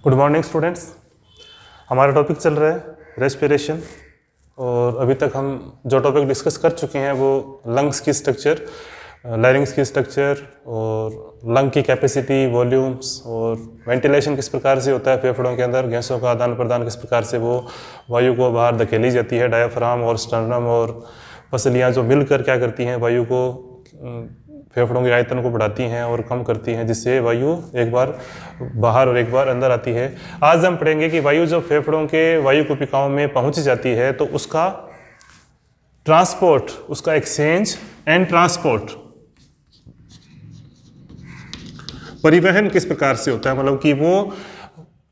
Good morning students. हमारा topic चल रहा है रेस्पिरेशन और अभी तक हम जो टॉपिक डिस्कस कर चुके हैं वो लंग्स की स्ट्रक्चर, लैरिंग्स की स्ट्रक्चर और लंग की कैपेसिटी, वॉल्यूम्स और वेंटिलेशन किस प्रकार से होता है फेफड़ों के अंदर, गैसों का आदान प्रदान किस प्रकार से वो वायु को बाहर धकेली जाती है, डायाफ्राम और स्टर्नम और पसलियाँ जो मिलकर क्या करती हैं वायु को फेफड़ों के आयतन को बढ़ाती हैं और कम करती हैं, जिससे वायु एक बार बाहर और एक बार अंदर आती है। आज हम पढ़ेंगे कि वायु जब फेफड़ों के वायु कुपिकाओं में पहुंच जाती है तो उसका ट्रांसपोर्ट, उसका एक्सचेंज एंड ट्रांसपोर्ट, परिवहन किस प्रकार से होता है। मतलब कि वो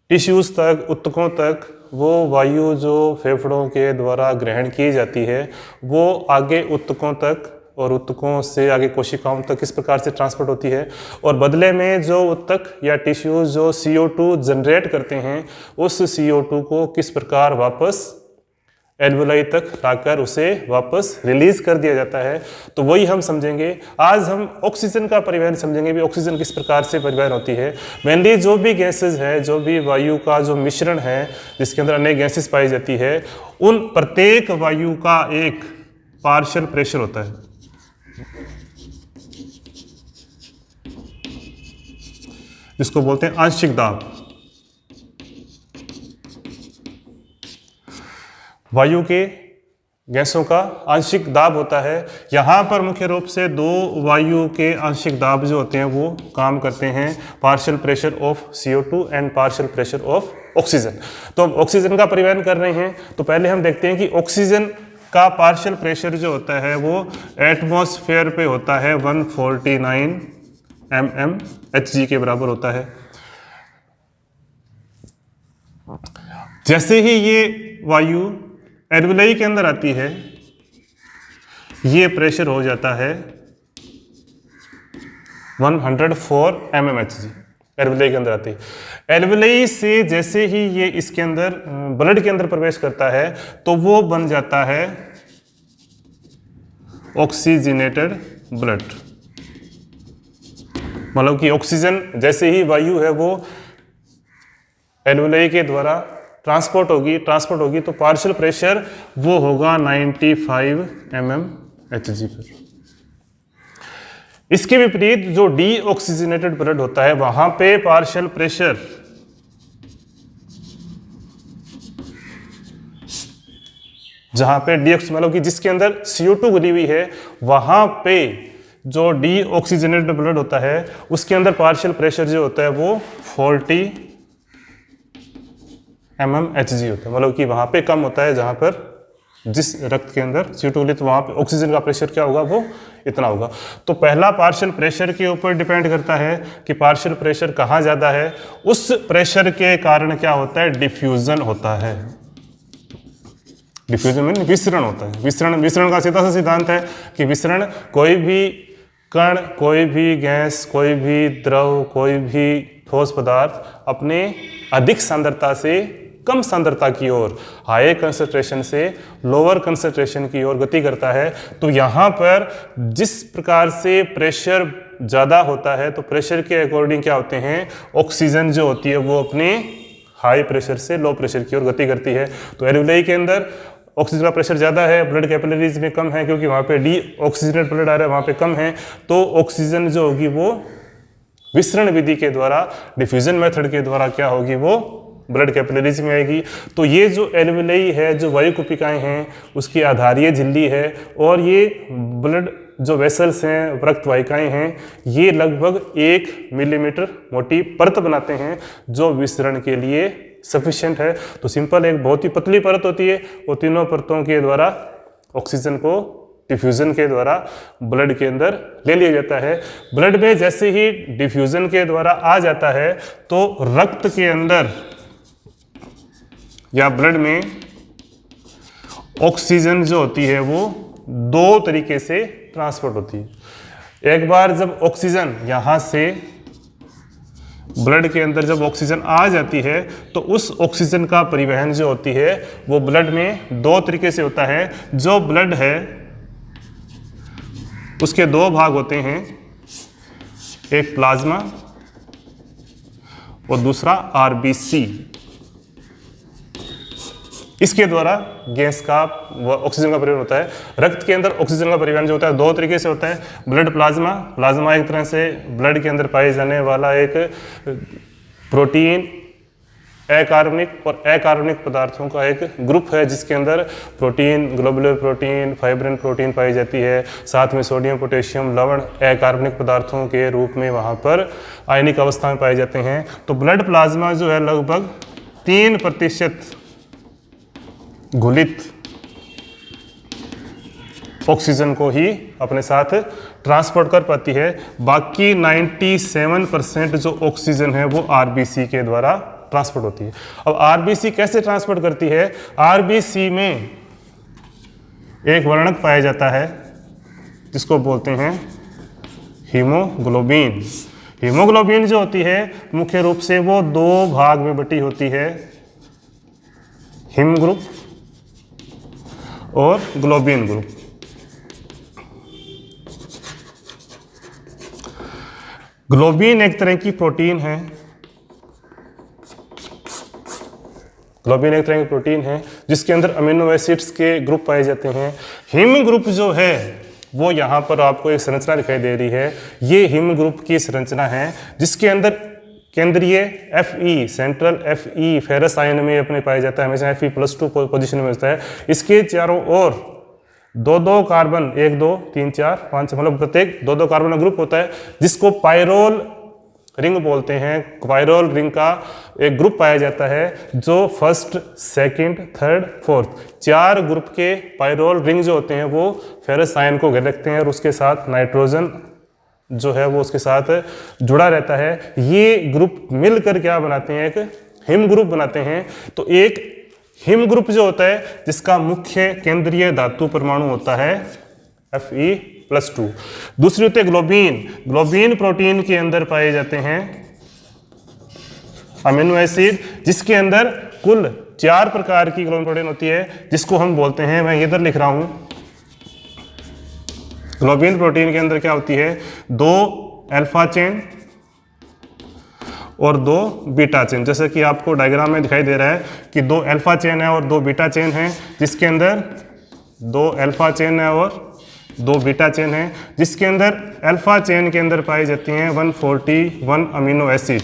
टिश्यूज तक, ऊतकों तक वो वायु जो फेफड़ों के द्वारा ग्रहण की जाती है वो आगे ऊतकों तक और ऊतकों से आगे कोशिकाओं तक किस प्रकार से ट्रांसपोर्ट होती है, और बदले में जो ऊतक या टिश्यूज जो CO2 जनरेट करते हैं उस CO2 को किस प्रकार वापस एल्वुलाई तक लाकर उसे वापस रिलीज कर दिया जाता है। तो वही हम समझेंगे। आज हम ऑक्सीजन का परिवहन समझेंगे भी, ऑक्सीजन किस प्रकार से परिवहन होती है। मेनली जो भी गैसेज है, जो भी वायु का जो मिश्रण है जिसके अंदर अनेक गैसेज पाई जाती है, उन प्रत्येक वायु का एक पार्शियल प्रेशर होता है। जिसको बोलते हैं आंशिक दाब। वायु के गैसों का आंशिक दाब होता है। यहाँ पर मुख्य रूप से दो वायु के आंशिक दाब जो होते हैं वो काम करते हैं, partial pressure of CO2 and partial pressure of oxygen. तो हम ऑक्सीजन का परिवहन कर रहे हैं तो पहले हम देखते हैं कि ऑक्सीजन का पार्शियल प्रेशर जो होता है वो एटमॉस्फेयर पे होता है 149 mmHg के बराबर होता है। जैसे ही ये वायु एल्वुलाई के अंदर आती है ये प्रेशर हो जाता है 104 mmHg। एल्वुलाई के अंदर आती है। एल्वुलाई से जैसे ही ये इसके अंदर ब्लड के अंदर प्रवेश करता है तो वो बन जाता है ऑक्सीजनेटेड ब्लड। मतलब कि ऑक्सीजन जैसे ही वायु है वो एल्वुलाई के द्वारा ट्रांसपोर्ट होगी तो पार्शियल प्रेशर वो होगा 95 mmHg पर। इसके विपरीत जो डीऑक्सीजनेटेड ब्लड होता है वहां पे पार्शियल प्रेशर जहां पे मतलब कि जिसके अंदर CO2 घुली हुई है वहां पे जो डीऑक्सीजनेटेड ब्लड होता है उसके अंदर पार्शियल प्रेशर जो होता है वो 40 mmHg होता है। मतलब कि वहां पे कम होता है जहां पर जिस रक्त के अंदर CO2 घुली, तो वहां पे ऑक्सीजन का प्रेशर क्या होगा, वो इतना होगा। तो पहला पार्शियल प्रेशर के ऊपर डिपेंड करता है कि पार्शियल प्रेशर कहाँ ज्यादा है। उस प्रेशर के कारण क्या होता है, डिफ्यूजन होता है। डिफ्यूजन में विसरण होता है। विसरण का सीधा सा सिद्धांत है कि विसरण कोई भी कण, कोई भी गैस, कोई भी द्रव, कोई भी ठोस पदार्थ अपने अधिक सांद्रता से कम सांद्रता की ओर, हाई कंसंट्रेशन से लोअर कंसंट्रेशन की ओर गति करता है। तो यहाँ पर जिस प्रकार से प्रेशर ज़्यादा होता है तो प्रेशर के अकॉर्डिंग क्या होते हैं, ऑक्सीजन जो होती है वो अपने हाई प्रेशर से लो प्रेशर की ओर गति करती है। तो एल्वुलाई के अंदर ऑक्सीजन का प्रेशर ज़्यादा है, ब्लड कैपिलरीज में कम है क्योंकि वहाँ पे डीऑक्सीजनेटेड ब्लड आ रहा है, वहाँ पे कम है। तो ऑक्सीजन जो होगी वो विसरण विधि के द्वारा, डिफ्यूजन मेथड के द्वारा क्या होगी, वो ब्लड कैपिलरीज में आएगी। तो ये जो एल्वुलाई है, जो वायु कुपिकाएं हैं, उसकी आधारीय झिल्ली है और ये ब्लड जो वेसल्स हैं, रक्त वाहिकाएं हैं, ये लगभग 1 मिलीमीटर मोटी परत बनाते हैं जो विसरण के लिए सफिशिएंट है। तो सिंपल एक बहुत ही पतली परत होती है, वो तीनों परतों के द्वारा ऑक्सीजन को डिफ्यूजन के द्वारा ब्लड के अंदर ले लिया जाता है। ब्लड में जैसे ही डिफ्यूजन के द्वारा आ जाता है तो रक्त के अंदर या ब्लड में ऑक्सीजन जो होती है वो दो तरीके से ट्रांसपोर्ट होती है। एक बार जब ऑक्सीजन यहाँ से ब्लड के अंदर जब ऑक्सीजन आ जाती है तो उस ऑक्सीजन का परिवहन जो होती है वो ब्लड में दो तरीके से होता है। जो ब्लड है उसके दो भाग होते हैं, एक प्लाज्मा और दूसरा आरबीसी। इसके द्वारा गैस का व ऑक्सीजन का परिवहन होता है। रक्त के अंदर ऑक्सीजन का परिवहन जो होता है दो तरीके से होता है। ब्लड प्लाज्मा, प्लाज्मा एक तरह से ब्लड के अंदर पाए जाने वाला एक प्रोटीन, अकार्बनिक और अकार्बनिक पदार्थों का एक ग्रुप है, जिसके अंदर protein, globular protein, fibrin protein पाई जाती है। साथ में सोडियम, पोटेशियम, लवण अकार्बनिक पदार्थों के रूप में वहाँ पर आयनिक अवस्था में पाए जाते हैं। तो ब्लड प्लाज्मा जो है लगभग 3% घुलित ऑक्सीजन को ही अपने साथ ट्रांसपोर्ट कर पाती है। बाकी 97% जो ऑक्सीजन है वो आरबीसी के द्वारा ट्रांसपोर्ट होती है। अब आरबीसी कैसे ट्रांसपोर्ट करती है? आरबीसी में एक वर्णक पाया जाता है जिसको बोलते हैं हीमोग्लोबिन। हीमोग्लोबिन जो होती है मुख्य रूप से वो दो भाग में बटी होती है, हिम ग्रुप और ग्लोबिन ग्रुप। ग्लोबिन एक तरह की प्रोटीन है, ग्लोबिन एक तरह की प्रोटीन है जिसके अंदर अमीनो एसिड्स के ग्रुप पाए जाते हैं। हिम ग्रुप जो है वो यहाँ पर आपको एक संरचना दिखाई दे रही है। ये हिम ग्रुप की संरचना है जिसके अंदर केंद्रीय Fe, central Fe ferrous ion में अपने पाया जाता है, हमेशा Fe+2 पोजीशन में होता है। इसके चारों ओर दो दो कार्बन, 1 2 3 4 5, मतलब प्रत्येक दो दो कार्बन का ग्रुप होता है जिसको पायरोल रिंग बोलते हैं। पायरोल रिंग का एक ग्रुप पाया जाता है जो first, second, third, fourth, 4 group के पायरोल रिंग जो होते हैं वो फेरस आयन को घेर रखते हैं और उसके साथ नाइट्रोजन जो है वो उसके साथ जुड़ा रहता है। ये ग्रुप मिलकर क्या बनाते हैं? एक हिम ग्रुप बनाते हैं। तो एक हिम ग्रुप जो होता है जिसका मुख्य केंद्रीय धातु परमाणु होता है Fe+2। दूसरी होती है ग्लोबिन। ग्लोबिन प्रोटीन के अंदर पाए जाते हैं अमीनो एसिड, जिसके अंदर कुल 4 प्रकार की ग्लोबिन प्रोटीन होती है जिसको हम बोलते हैं, मैं इधर लिख रहा हूं, ग्लोबिन प्रोटीन के अंदर क्या होती है? 2 अल्फा चेन और 2 बीटा चेन। जैसे कि आपको डायग्राम में दिखाई दे रहा है कि 2 अल्फा चेन है और 2 बीटा चेन है, जिसके अंदर 2 अल्फा चेन है और 2 बीटा चेन है, जिसके अंदर अल्फा चेन के अंदर पाई जाती हैं 141 अमीनो एसिड,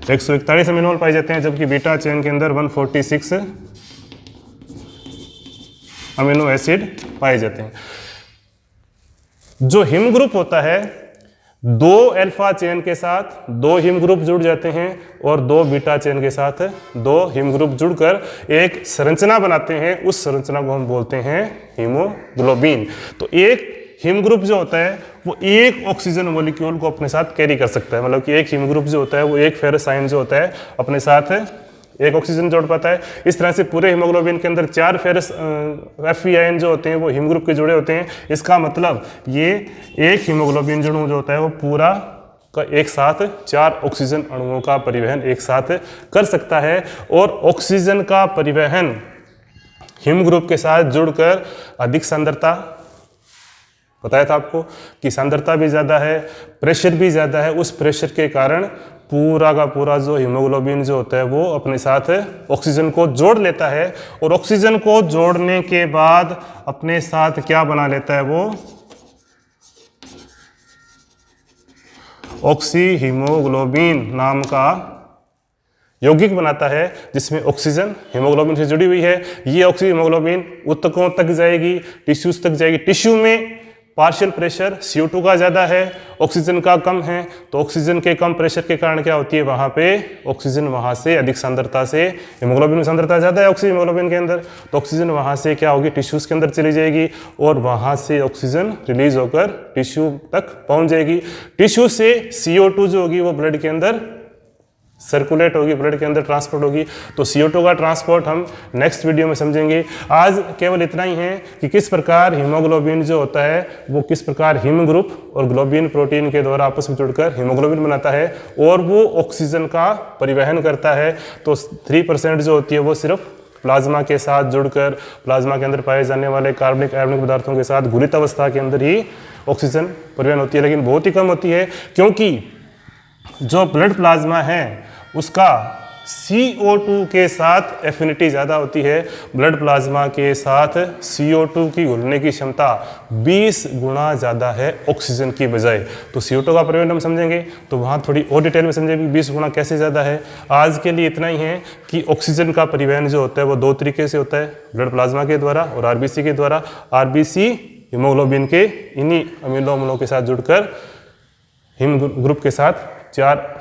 141 अमीनो पाए जाते हैं, जबकि बीटा चेन के अंदर 146 अमीनो एसिड पाए जाते हैं। जो हिम ग्रुप होता है 2 अल्फा चेन के साथ 2 हिम ग्रुप जुड़ जाते हैं और 2 बीटा चेन के साथ 2 हिम ग्रुप जुड़कर एक संरचना बनाते हैं। उस संरचना को हम बोलते हैं हीमोग्लोबिन। तो एक हिम ग्रुप जो होता है वो एक ऑक्सीजन मॉलिक्यूल को अपने साथ कैरी कर सकता है, मतलब कि एक हिम ग्रुप जो होता है वो एक फेरस आयन जो होता है अपने साथ एक ऑक्सीजन जोड़ पाता है। इस तरह से पूरे हीमोग्लोबिन के अंदर 4 फेरस Fe आयन जो होते हैं वो हिम ग्रुप के जुड़े होते हैं। इसका मतलब ये एक हीमोग्लोबिन अणु जो होता है वो पूरा का एक साथ 4 ऑक्सीजन अणुओं का परिवहन एक साथ कर सकता है। और ऑक्सीजन का परिवहन हिम ग्रुप के साथ जुड़कर अधिक सांद्रता, बताया था आपको कि सांद्रता भी ज़्यादा है, प्रेशर भी ज़्यादा है, उस प्रेशर के कारण पूरा का पूरा जो हीमोग्लोबिन जो होता है वो अपने साथ ऑक्सीजन को जोड़ लेता है। और ऑक्सीजन को जोड़ने के बाद अपने साथ क्या बना लेता है? वो ऑक्सी हीमोग्लोबिन नाम का यौगिक बनाता है जिसमें ऑक्सीजन हीमोग्लोबिन से जुड़ी हुई है। ये ऑक्सी हीमोग्लोबिन ऊतकों तक जाएगी, टिश्यूज तक जाएगी। टिश्यू में पार्शियल प्रेशर CO2 का ज़्यादा है, ऑक्सीजन का कम है, तो ऑक्सीजन के कम प्रेशर के कारण क्या होती है? वहाँ पे ऑक्सीजन वहाँ से अधिक सांद्रता से, हीमोग्लोबिन में सांद्रता ज़्यादा है ऑक्सी हीमोग्लोबिन के अंदर, तो ऑक्सीजन वहाँ से क्या होगी? टिश्यूज़ के अंदर चली जाएगी और वहाँ से ऑक्सीजन रिलीज होकर टिश्यू तक पहुँच जाएगी। टिश्यू से CO2 जो होगी वो ब्लड के अंदर सर्कुलेट होगी, ब्लड के अंदर ट्रांसपोर्ट होगी। तो CO2 का ट्रांसपोर्ट हम नेक्स्ट वीडियो में समझेंगे। आज केवल इतना ही है कि किस प्रकार हीमोग्लोबिन जो होता है वो किस प्रकार हिम ग्रुप और ग्लोबिन प्रोटीन के द्वारा आपस में जुड़कर हीमोग्लोबिन बनाता है और वो ऑक्सीजन का परिवहन करता है। तो 3% जो होती है वो सिर्फ प्लाज्मा के साथ जुड़कर प्लाज्मा के अंदर पाए जाने वाले कार्बनिक आयनिक पदार्थों के साथ घुलित अवस्था के अंदर ही ऑक्सीजन परिवहन होती है, लेकिन बहुत ही कम होती है, क्योंकि जो ब्लड प्लाज्मा है उसका CO2 के साथ एफिनिटी ज़्यादा होती है। ब्लड प्लाज्मा के साथ CO2 की घुलने की क्षमता 20 गुना ज़्यादा है ऑक्सीजन की बजाय। तो CO2 का परिवहन हम समझेंगे तो वहाँ थोड़ी और डिटेल में समझेंगे 20 गुना कैसे ज़्यादा है। आज के लिए इतना ही है कि ऑक्सीजन का परिवहन जो होता है वो 2 तरीके से होता है, ब्लड प्लाज्मा के द्वारा और RBC के द्वारा। RBC हीमोग्लोबिन के इन्हीं अमीनो अम्लों के साथ जुड़कर हिम ग्रुप के साथ 4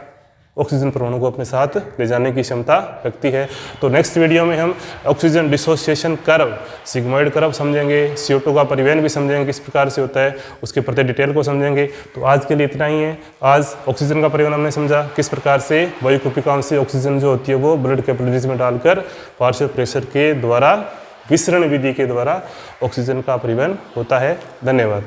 ऑक्सीजन परमाणु को अपने साथ ले जाने की क्षमता रखती है। तो नेक्स्ट वीडियो में हम oxygen dissociation curve, sigmoid curve समझेंगे, CO2 का परिवहन भी समझेंगे किस प्रकार से होता है, उसके प्रति डिटेल को समझेंगे। तो आज के लिए इतना ही है। आज ऑक्सीजन का परिवहन हमने समझा, किस प्रकार से वायुकुपिकाओं से ऑक्सीजन जो होती है वो ब्लड कैपिलरीज में डालकर पार्शियल प्रेशर के द्वारा, विसरण विधि के द्वारा ऑक्सीजन का परिवहन होता है। धन्यवाद।